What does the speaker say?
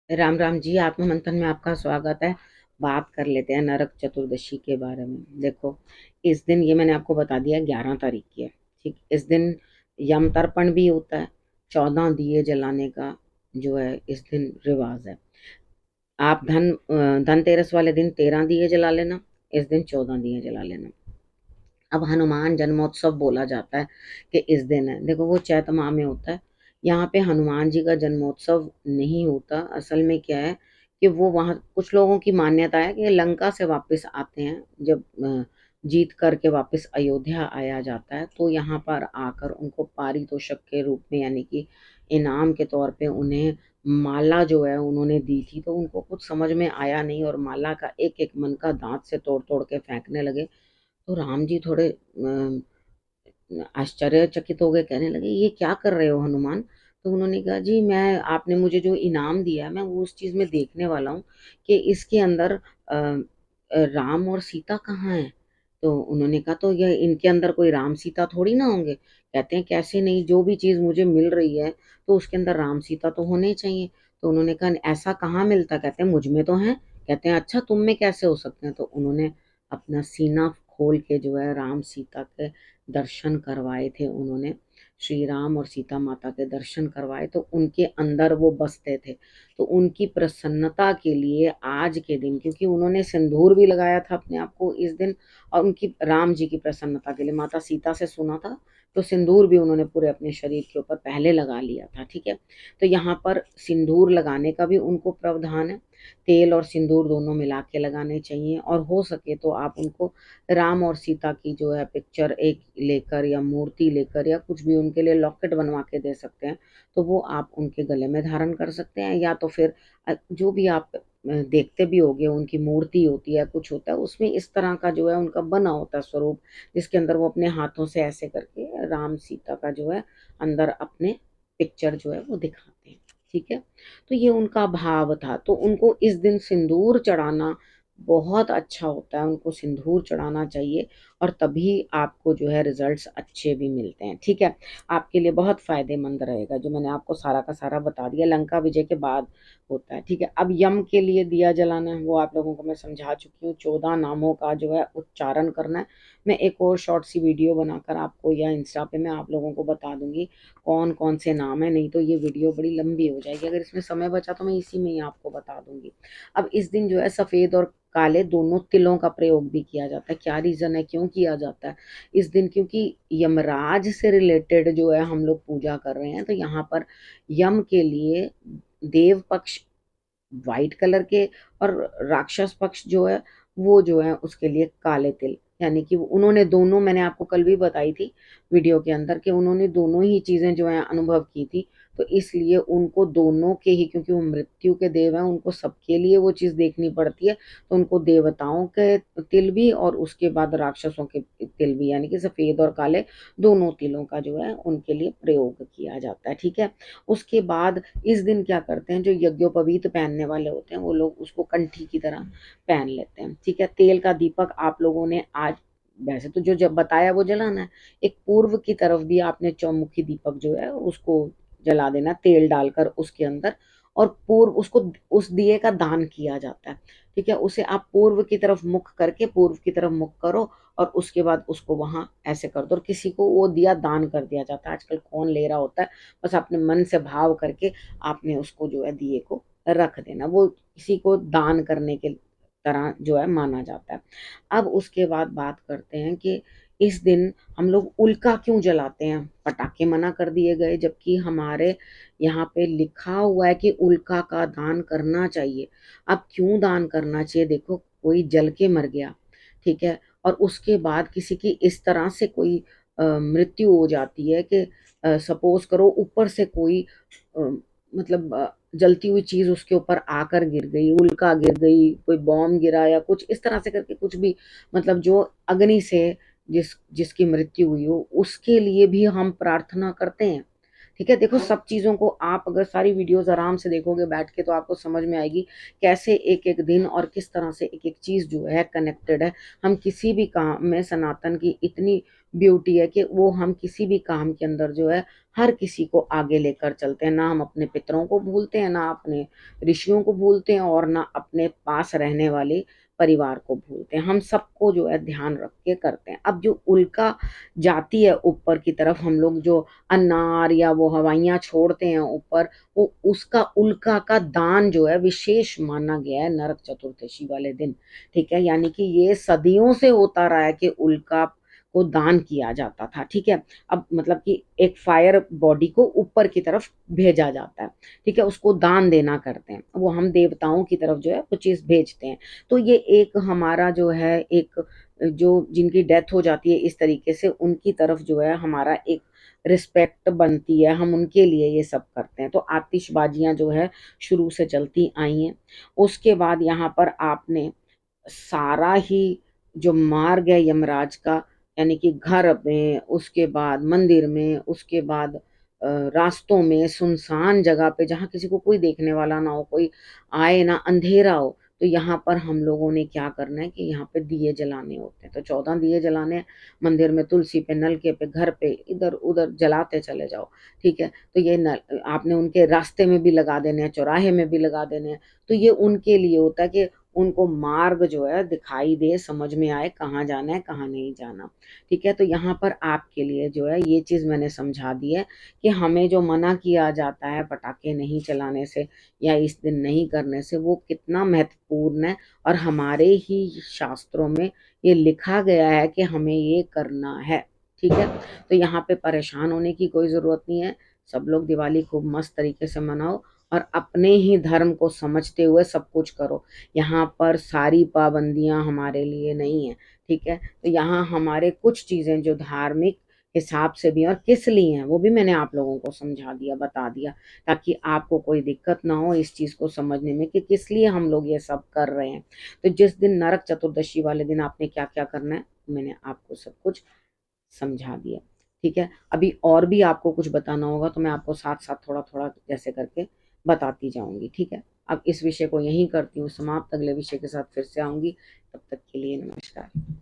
राम राम जी। आत्म मंथन में आपका स्वागत है। बात कर लेते हैं नरक चतुर्दशी के बारे में। देखो, इस दिन ये मैंने आपको बता दिया 11 तारीख की है। ठीक, इस दिन यम तर्पण भी होता है। 14 दिए जलाने का जो है इस दिन रिवाज है। आप धनतेरस वाले दिन 13 दिए जला लेना, इस दिन 14 दिए जला लेना। अब हनुमान जन्मोत्सव बोला जाता है कि इस दिन है। देखो, वो चैत माह में होता है। यहाँ पे हनुमान जी का जन्मोत्सव नहीं होता। असल में क्या है कि वो वहाँ कुछ लोगों की मान्यता है कि लंका से वापस आते हैं, जब जीत करके वापस अयोध्या आया जाता है, तो यहाँ पर आकर उनको पारितोषिक के रूप में, यानी कि इनाम के तौर पे उन्हें माला जो है उन्होंने दी थी। तो उनको कुछ समझ में आया नहीं और माला का एक एक मन का दांत से तोड़ तोड़ के फेंकने लगे। तो राम जी थोड़े आश्चर्यचकित हो गए, कहने लगे ये क्या कर रहे हो हनुमान। तो उन्होंने कहा जी, मैं आपने मुझे जो इनाम दिया है मैं वो उस चीज में देखने वाला हूँ कि इसके अंदर राम और सीता कहाँ है। तो उन्होंने कहा तो ये इनके अंदर कोई राम सीता थोड़ी ना होंगे। कहते हैं कैसे नहीं, जो भी चीज मुझे मिल रही है तो उसके अंदर राम सीता तो होने ही चाहिए। तो उन्होंने कहा ऐसा कहाँ मिलता। कहते हैं मुझ में तो है। कहते हैं अच्छा, तुम में कैसे हो सकते हैं। तो उन्होंने अपना सीना खोल के जो है राम सीता के दर्शन करवाए थे। उन्होंने श्री राम और सीता माता के दर्शन करवाए तो उनके अंदर वो बसते थे। तो उनकी प्रसन्नता के लिए आज के दिन, क्योंकि उन्होंने सिंदूर भी लगाया था अपने आप को इस दिन, और उनकी राम जी की प्रसन्नता के लिए माता सीता से सुना था, तो सिंदूर भी उन्होंने पूरे अपने शरीर के ऊपर पहले लगा लिया था। ठीक है, तो यहाँ पर सिंदूर लगाने का भी उनको प्रावधान है। तेल और सिंदूर दोनों मिला के लगाने चाहिए, और हो सके तो आप उनको राम और सीता की जो है पिक्चर एक लेकर या मूर्ति लेकर या कुछ भी उनके लिए लॉकेट बनवा के दे सकते हैं। तो वो आप उनके गले में धारण कर सकते हैं, या तो फिर जो भी आप देखते भी होंगे उनकी मूर्ति होती है, कुछ होता है उसमें इस तरह का जो है उनका बना होता है स्वरूप, जिसके अंदर वो अपने हाथों से ऐसे करके राम सीता का जो है अंदर अपने पिक्चर जो है वो दिखाते हैं। ठीक है, तो ये उनका भाव था। तो उनको इस दिन सिंदूर चढ़ाना बहुत अच्छा होता है, उनको सिंदूर चढ़ाना चाहिए, और तभी आपको जो है रिजल्ट्स अच्छे भी मिलते हैं। ठीक है, आपके लिए बहुत फायदेमंद रहेगा जो मैंने आपको सारा का सारा बता दिया। लंका विजय के बाद होता है। ठीक है, अब यम के लिए दिया जलाना है वो आप लोगों को मैं समझा चुकी हूँ। 14 नामों का जो है उच्चारण करना है। मैं एक और शॉर्ट सी वीडियो बनाकर आपको या इंस्टा पे मैं आप लोगों को बता दूंगी कौन कौन से नाम है, नहीं तो ये वीडियो बड़ी लंबी हो जाएगी। अगर इसमें समय बचा तो मैं इसी में ही आपको बता दूंगी। अब इस दिन जो है सफेद और काले दोनों तिलों का प्रयोग भी किया जाता है। क्या रीजन है, क्यों किया जाता है इस दिन? क्योंकि यमराज से रिलेटेड जो है हम लोग पूजा कर रहे हैं, तो यहाँ पर यम के लिए देव पक्ष वाइट कलर के, और राक्षस पक्ष जो है वो जो है उसके लिए काले तिल, यानी कि उन्होंने दोनों, मैंने आपको कल भी बताई थी वीडियो के अंदर कि उन्होंने दोनों ही चीजें जो है अनुभव की थी। तो इसलिए उनको दोनों के ही, क्योंकि वो मृत्यु के देव हैं, उनको सबके लिए वो चीज देखनी पड़ती है। तो उनको देवताओं के तिल भी और उसके बाद राक्षसों के तिल भी, यानी कि सफेद और काले दोनों तिलों का जो है उनके लिए प्रयोग किया जाता है। ठीक है, उसके बाद इस दिन क्या करते हैं, जो यज्ञोपवीत पहनने वाले होते हैं वो लोग उसको कंठी की तरह पहन लेते हैं। ठीक है, तेल का दीपक आप लोगों ने आज, वैसे तो जो जब बताया वो जलाना है, एक पूर्व की तरफ भी आपने चौमुखी दीपक जो है उसको जला देना तेल डालकर उसके अंदर, और पूर्व उसको उस दिए का दान किया जाता है। ठीक है, उसे आप पूर्व की तरफ मुख करके पूर्व की तरफ मुख करो, और उसके बाद उसको वहां ऐसे कर दो, और किसी को वो दिया दान कर दिया जाता है। आजकल कौन ले रहा होता है, बस अपने मन से भाव करके आपने उसको जो है दिए को रख देना, वो किसी को दान करने के तरह जो है माना जाता है। अब उसके बाद बात करते हैं कि इस दिन हम लोग उल्का क्यों जलाते हैं। पटाखे मना कर दिए गए, जबकि हमारे यहाँ पे लिखा हुआ है कि उल्का का दान करना चाहिए। अब क्यों दान करना चाहिए? देखो, कोई जल के मर गया, ठीक है, और उसके बाद किसी की इस तरह से कोई मृत्यु हो जाती है कि सपोज करो ऊपर से कोई अ, मतलब जलती हुई चीज उसके ऊपर आकर गिर गई, उल्का गिर गई, कोई बॉम्ब गिरा या कुछ इस तरह से करके, कुछ भी मतलब जो अग्नि से जिसकी मृत्यु हुई हो, उसके लिए भी हम प्रार्थना करते हैं। ठीक है, देखो सब चीज़ों को आप अगर सारी वीडियोज़ आराम से देखोगे बैठ के तो आपको समझ में आएगी कैसे एक-एक दिन और किस तरह से एक-एक चीज़ जो है कनेक्टेड है। हम किसी भी काम में सनातन की इतनी ब्यूटी है कि वो हम किसी भी काम के अंदर जो है हर किसी को आगे लेकर चलते हैं। ना हम अपने पितरों को भूलते हैं, ना अपने ऋषियों को भूलते हैं और ना अपने पास रहने वाले परिवार को भूलते हैं। हम सबको जो है ध्यान रख के करते हैं। अब जो उल्का जाती है ऊपर की तरफ, हम लोग जो अनार या वो हवाइयाँ छोड़ते हैं ऊपर, वो उसका उल्का का दान जो है विशेष माना गया है नरक चतुर्दशी वाले दिन। ठीक है, यानी कि ये सदियों से होता रहा है कि उल्का को दान किया जाता था। ठीक है, अब मतलब कि एक फायर बॉडी को ऊपर की तरफ भेजा जाता है। ठीक है, उसको दान देना करते हैं, वो हम देवताओं की तरफ जो है वो चीज़ भेजते हैं। तो ये एक हमारा जो है एक जो जिनकी डेथ हो जाती है इस तरीके से उनकी तरफ जो है हमारा एक रिस्पेक्ट बनती है, हम उनके लिए ये सब करते हैं। तो आतिशबाजियाँ जो है शुरू से चलती आई हैं। उसके बाद यहाँ पर आपने सारा ही जो मार्ग है यमराज का, यानी कि घर में, उसके बाद मंदिर में, उसके बाद रास्तों में, सुनसान जगह पे जहाँ किसी को कोई देखने वाला ना हो, कोई आए ना, अंधेरा हो, तो यहाँ पर हम लोगों ने क्या करना है कि यहाँ पे दिए जलाने होते हैं। तो 14 दिए जलाने हैं, मंदिर में, तुलसी पे, नलके पे, घर पे, इधर-उधर जलाते चले जाओ। ठीक है? तो ये न आपने उनके रास्ते में भी लगा देने हैं, चौराहे में भी लगा देने हैं। तो ये उनके लिए होता है कि उनको मार्ग जो है दिखाई दे, समझ में आए कहाँ जाना है, कहाँ नहीं जाना। ठीक है? तो यहाँ पर आपके लिए जो है ये चीज़ मैंने समझा दी है कि हमें जो मना किया जाता है पटाखे नहीं चलाने से या इस दिन नहीं करने से, वो कितना महत्वपूर्ण है और हमारे ही शास्त्रों में ये लिखा गया है कि हमें ये करना है। ठीक है? तो यहाँ पे परेशान होने की कोई ज़रूरत नहीं है। सब लोग दिवाली खूब मस्त तरीके से मनाओ और अपने ही धर्म को समझते हुए सब कुछ करो। यहाँ पर सारी पाबंदियाँ हमारे लिए नहीं है। ठीक है? तो यहाँ हमारे कुछ चीज़ें जो धार्मिक हिसाब से भी और किस लिए हैं वो भी मैंने आप लोगों को समझा दिया, बता दिया, ताकि आपको कोई दिक्कत ना हो इस चीज़ को समझने में कि किस लिए हम लोग ये सब कर रहे हैं। तो जिस दिन नरक चतुर्दशी वाले दिन आपने क्या-क्या करना है, मैंने आपको सब कुछ समझा दिया। ठीक है? अभी और भी आपको कुछ बताना होगा तो मैं आपको साथ-साथ थोड़ा-थोड़ा जैसे करके बताती जाऊँगी। ठीक है? अब इस विषय को यहीं करती हूँ समाप्त, अगले विषय के साथ फिर से आऊँगी। तब तक के लिए नमस्कार।